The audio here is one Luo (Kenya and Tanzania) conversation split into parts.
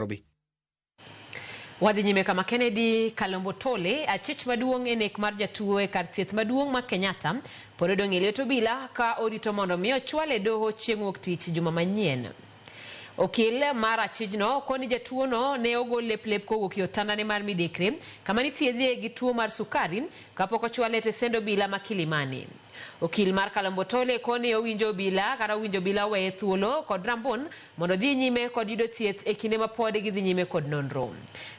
Robi. Wadhi nyime kama Kennedy Kalombo Tole, Achich maduong' e nek mar jotuo e kar thieth maduong' ma Kenyatta, pod odong' e lwet obila ka orito mondo mi ochwal e doho chieng' wuok tich juma manyien. Okil mar Achijno koni jatuo no ne ogol lep kowuok e otandane mar midekre kama nithiedhie gi tuo mar sukari kapok ochwale e tesend obila ma Kilimani. Okil mar Kalombo Tole koni owinjo obila weye thuolo kod rambon mondo dhi nyime kod yudo thieth e kinde ma pod gidhi nyime kod nonro.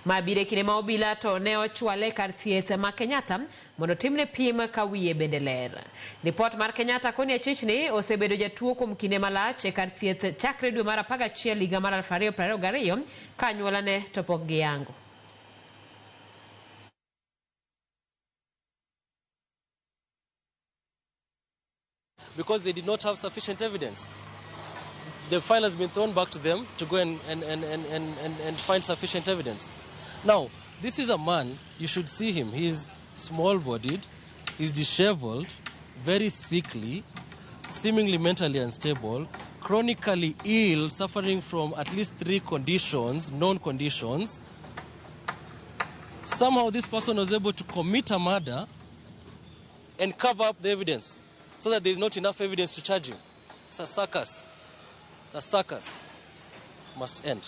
Ma bire kinde ma obila to ne ochwale kar thieth ma Kenyatta mondo timne pim ka wiye bende ler. Report mar Kenyatta koni Achich ni osebedo jatuo kuom kinde malach e kar thieth chakre dwe mar 11 higa mar 2022 ka anyuolane to pok giyango. Because they did not have sufficient evidence. The file has been thrown back to them to go and find sufficient evidence. Now, this is a man, you should see him. He's small-bodied, he's disheveled, very sickly, seemingly mentally unstable, chronically ill, suffering from at least 3 conditions, known conditions. Somehow this person was able to commit a murder and cover up the evidence, so that there is not enough evidence to charge him. It's a circus. It's a circus. Must end.